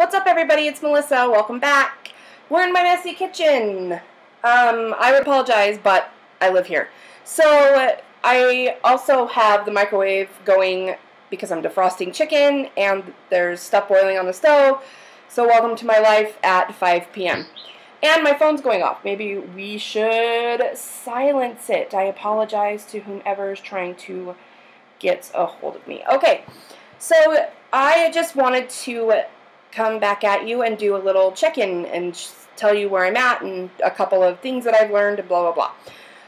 What's up, everybody? It's Melissa. Welcome back. We're in my messy kitchen. I would apologize, but I live here. So I also have the microwave going because I'm defrosting chicken and there's stuff boiling on the stove. So welcome to my life at 5 p.m. And my phone's going off. Maybe we should silence it. I apologize to whomever is trying to get a hold of me. Okay, so I just wanted to come back at you and do a little check-in and tell you where I'm at and a couple of things that I've learned and blah, blah, blah.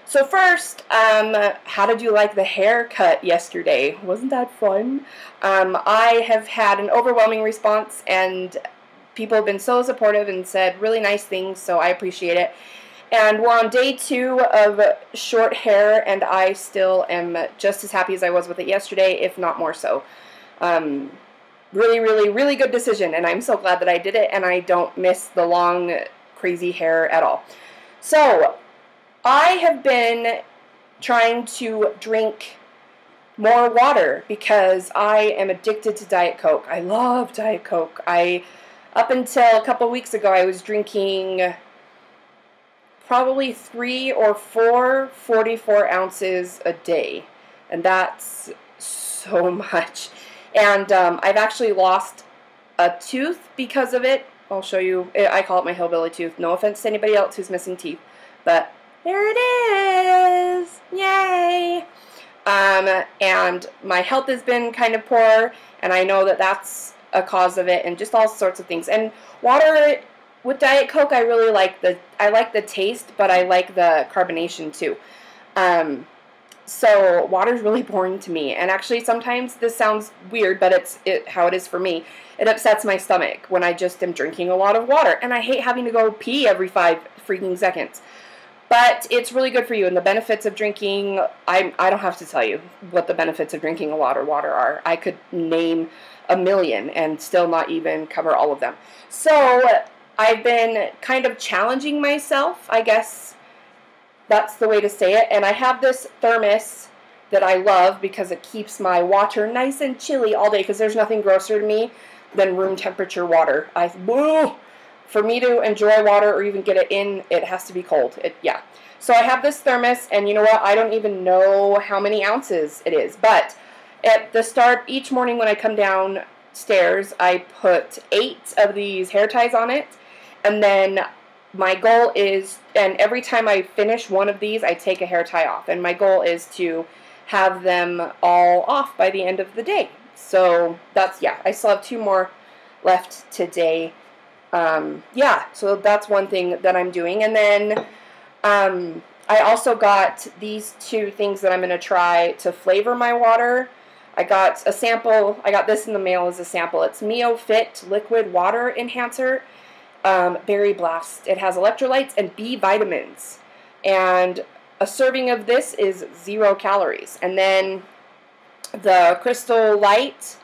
So first, how did you like the haircut yesterday? Wasn't that fun? I have had an overwhelming response, and people have been so supportive and said really nice things, so I appreciate it. And we're on day 2 of short hair, and I still am just as happy as I was with it yesterday, if not more so. Really, really, really good decision, and I'm so glad that I did it, and I don't miss the long, crazy hair at all. So, I have been trying to drink more water because I am addicted to Diet Coke. I love Diet Coke. Up until a couple weeks ago, I was drinking probably 3 or 4 44 ounces a day, and that's so much. And I've actually lost a tooth because of it. I'll show you. I call it my hillbilly tooth. No offense to anybody else who's missing teeth, but there it is. Yay! And my health has been kind of poor, and I know that that's a cause of it, and just all sorts of things. And water with Diet Coke, I really like the taste, but I like the carbonation too. So water's really boring to me, and actually sometimes this sounds weird, but it's how it is for me. It upsets my stomach when I just am drinking a lot of water, and I hate having to go pee every 5 freaking seconds. But it's really good for you, and the benefits of drinking, I don't have to tell you what the benefits of drinking a lot of water are. I could name a million and still not even cover all of them. So I've been kind of challenging myself, I guess that's the way to say it. And I have this thermos that I love because it keeps my water nice and chilly all day, because there's nothing grosser to me than room temperature water. For me to enjoy water or even get it in, it has to be cold. Yeah. So I have this thermos, and you know what? I don't even know how many ounces it is. But at the start, each morning when I come downstairs, I put 8 of these hair ties on it. And then my goal is, and every time I finish one of these, I take a hair tie off. And my goal is to have them all off by the end of the day. So that's, yeah, I still have 2 more left today. Yeah, so that's one thing that I'm doing. And then I also got these 2 things that I'm going to try to flavor my water. I got a sample. I got this in the mail as a sample. It's MioFit Liquid Water Enhancer. Berry Blast. It has electrolytes and B vitamins, and a serving of this is 0 calories. And then the Crystal Light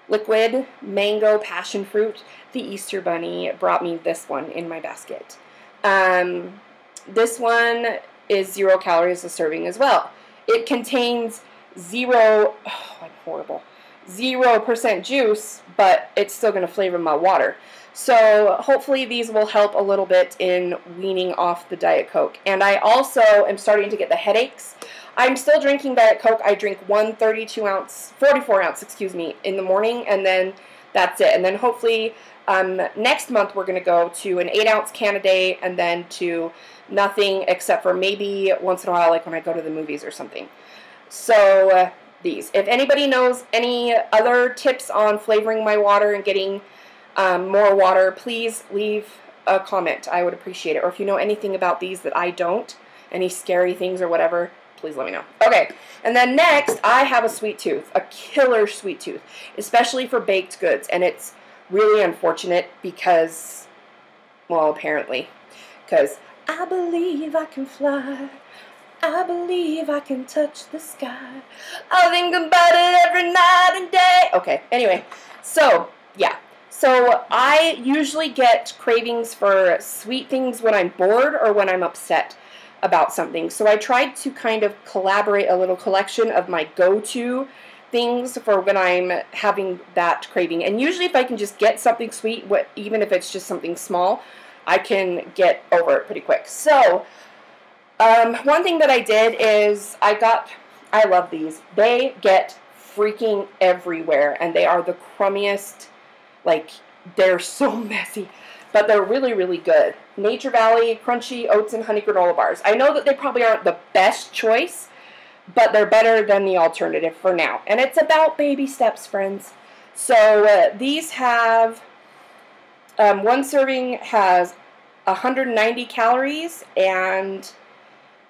Liquid Mango Passion Fruit. The Easter Bunny brought me this one in my basket. This one is 0 calories a serving as well. It contains 0% juice, but it's still going to flavor my water. So hopefully these will help a little bit in weaning off the Diet Coke. And I also am starting to get the headaches. I'm still drinking Diet Coke. I drink one 44 ounce, in the morning, and then that's it. And then hopefully next month we're going to go to an 8 ounce can a day, and then to nothing except for maybe once in a while, like when I go to the movies or something. So these. If anybody knows any other tips on flavoring my water and getting more water, please leave a comment. I would appreciate it. Or if you know anything about these that I don't, any scary things or whatever, please let me know. Okay, and then next, I have a sweet tooth, a killer sweet tooth, especially for baked goods. And it's really unfortunate because, well, apparently, because I believe I can fly. I believe I can touch the sky. I think about it every night and day. Okay, anyway, so, yeah. So I usually get cravings for sweet things when I'm bored or when I'm upset about something. So I tried to kind of collaborate a little collection of my go-to things for when I'm having that craving. And usually if I can just get something sweet, even if it's just something small, I can get over it pretty quick. So, one thing that I did is I love these. They get freaking everywhere, and they are the crummiest, like, they're so messy, but they're really, really good. Nature Valley Crunchy Oats and Honey Granola Bars. I know that they probably aren't the best choice, but they're better than the alternative for now. And it's about baby steps, friends. So these have, one serving has 190 calories and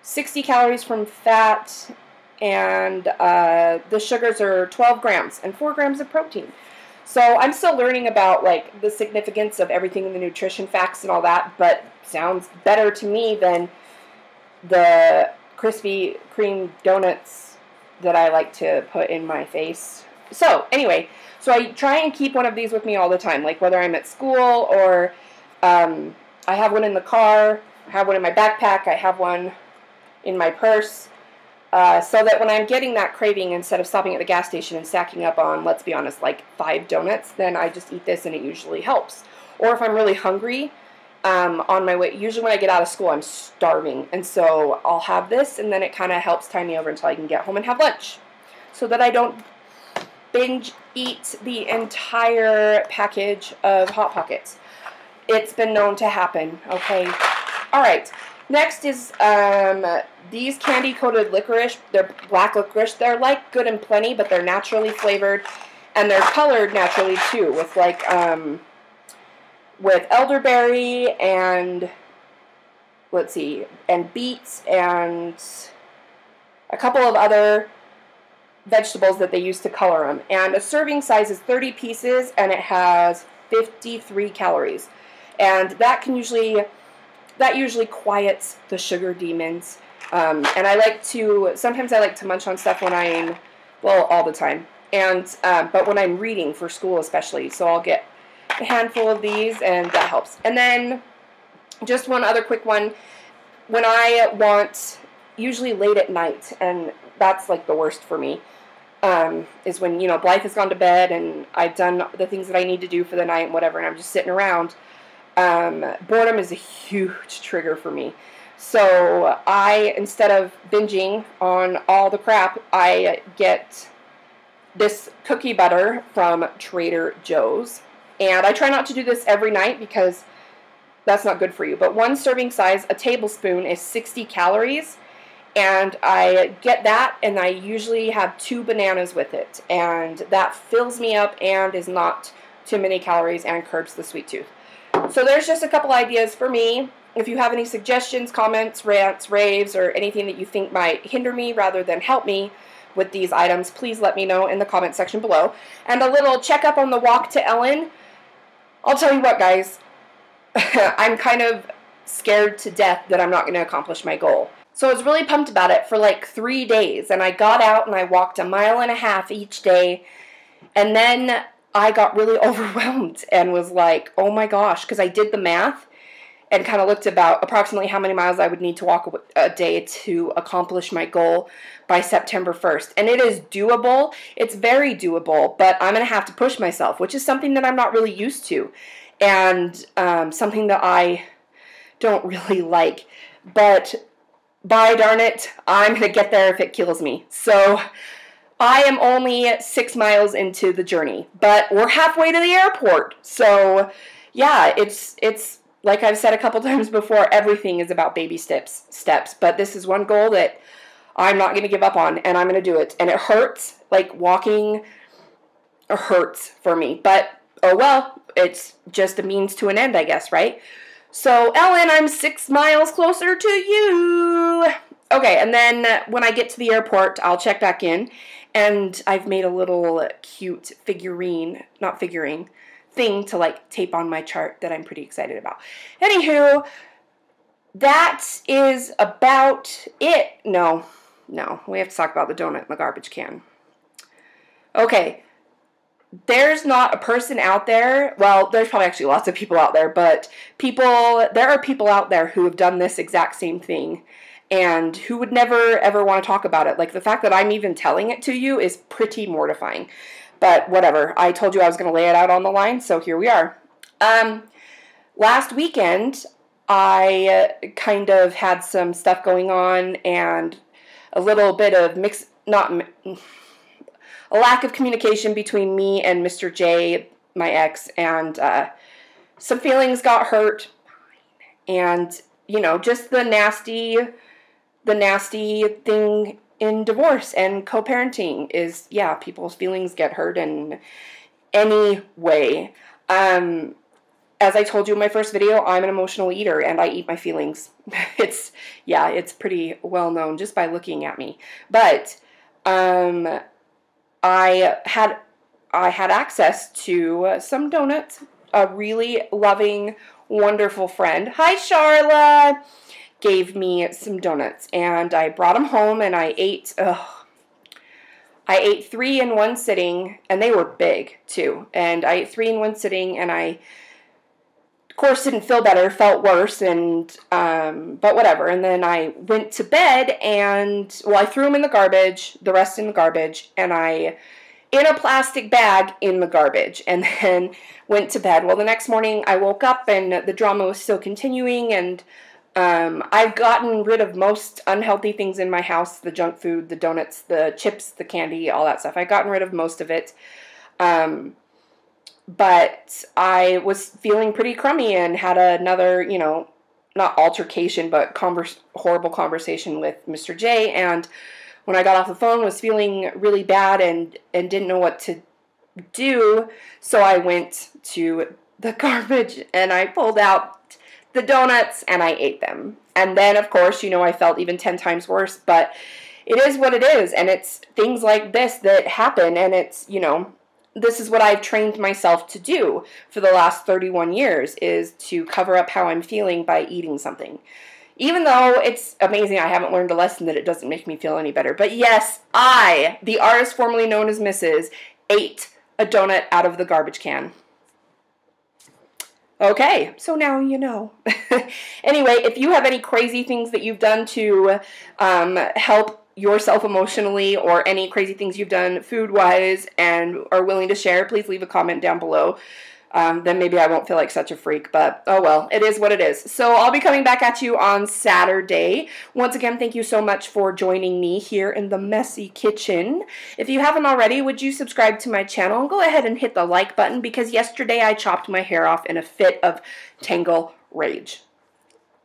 60 calories from fat, and the sugars are 12 grams and 4 grams of protein. So I'm still learning about, like, the significance of everything in the nutrition facts and all that, but sounds better to me than the Krispy Kreme donuts that I like to put in my face. So anyway, so I try and keep one of these with me all the time, like whether I'm at school or I have one in the car, I have one in my backpack, I have one in my purse. So that when I'm getting that craving, instead of stopping at the gas station and stacking up on, let's be honest, like 5 donuts, then I just eat this and it usually helps. Or if I'm really hungry, on my way, usually when I get out of school, I'm starving, and so I'll have this, and then it kind of helps tie me over until I can get home and have lunch, so that I don't binge eat the entire package of Hot Pockets. It's been known to happen, okay? All right. Next is these candy-coated licorice. They're black licorice. They're like Good and Plenty, but they're naturally flavored, and they're colored naturally too, with like with elderberry and, let's see, and beets and a couple of other vegetables that they use to color them. And a serving size is 30 pieces, and it has 53 calories, and that usually quiets the sugar demons. And sometimes I like to munch on stuff when I'm, well, all the time. And, but when I'm reading for school especially, so I'll get a handful of these, and that helps. And then, just one other quick one, when I want, usually late at night, and that's like the worst for me, is when, you know, Blythe has gone to bed, and I've done the things that I need to do for the night and whatever, and I'm just sitting around. Boredom is a huge trigger for me. So instead of binging on all the crap, I get this cookie butter from Trader Joe's. And I try not to do this every night because that's not good for you. But one serving size, a tablespoon, is 60 calories. And I get that, and I usually have 2 bananas with it. And that fills me up and is not too many calories and curbs the sweet tooth. So there's just a couple ideas for me. If you have any suggestions, comments, rants, raves, or anything that you think might hinder me rather than help me with these items, please let me know in the comment section below. And a little checkup on the walk to Ellen. I'll tell you what, guys. I'm kind of scared to death that I'm not going to accomplish my goal. So I was really pumped about it for like 3 days. And I got out and I walked 1.5 miles each day. And then I got really overwhelmed and was like, oh my gosh, because I did the math and kind of looked about approximately how many miles I would need to walk a day to accomplish my goal by September 1st. And it is doable. It's very doable, but I'm going to have to push myself, which is something that I'm not really used to, and something that I don't really like. But by darn it, I'm going to get there if it kills me. So I am only 6 miles into the journey, but we're halfway to the airport. So yeah, it's like I've said a couple times before, everything is about baby steps. But this is one goal that I'm not going to give up on, and I'm going to do it. And it hurts, like walking hurts for me. But oh well, it's just a means to an end, I guess, right? So Ellen, I'm 6 miles closer to you. Okay, and then when I get to the airport, I'll check back in. And I've made a little cute thing to like tape on my chart that I'm pretty excited about. Anywho, that is about it. No, we have to talk about the donut in the garbage can. Okay, there's not a person out there, well, there's probably actually lots of people out there, but there are people out there who have done this exact same thing, And who would never, ever want to talk about it? Like, the fact that I'm even telling it to you is pretty mortifying. But whatever. I told you I was going to lay it out on the line, so here we are. Last weekend, I kind of had some stuff going on and a little bit of a lack of communication between me and Mr. J, my ex, and some feelings got hurt. And, you know, just the nasty thing in divorce and co-parenting is, yeah, people's feelings get hurt in any way. As I told you in my first video, I'm an emotional eater and I eat my feelings. It's pretty well known just by looking at me. But I had access to some donuts. A really loving, wonderful friend, hi Charla, gave me some donuts, and I brought them home and I ate 3 in one sitting, and they were big too. And I ate 3 in one sitting, and I, of course, didn't feel better, felt worse, and but whatever. And then I went to bed, and well, I threw them in the garbage, the rest in the garbage, and I in a plastic bag in the garbage, and then went to bed. Well, the next morning I woke up and the drama was still continuing, and I've gotten rid of most unhealthy things in my house, the junk food, the donuts, the chips, the candy, all that stuff. I've gotten rid of most of it, but I was feeling pretty crummy and had another, you know, not altercation, but horrible conversation with Mr. J, and when I got off the phone, was feeling really bad and didn't know what to do, so I went to the garbage and I pulled out the donuts and I ate them. And then, of course, you know, I felt even 10 times worse, but it is what it is, and it's things like this that happen, and it's, you know, this is what I've trained myself to do for the last 31 years, is to cover up how I'm feeling by eating something. Even though it's amazing I haven't learned a lesson that it doesn't make me feel any better. But yes, I, the artist formerly known as Mrs., ate a donut out of the garbage can. Okay, so now you know. Anyway, if you have any crazy things that you've done to help yourself emotionally, or any crazy things you've done food-wise and are willing to share, please leave a comment down below. Then maybe I won't feel like such a freak, but oh well, it is what it is. So I'll be coming back at you on Saturday. Once again, thank you so much for joining me here in the messy kitchen. If you haven't already, would you subscribe to my channel and go ahead and hit the like button, because yesterday I chopped my hair off in a fit of tangle rage,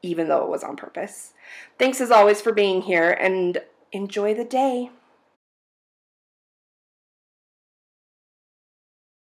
even though it was on purpose. Thanks as always for being here, and enjoy the day.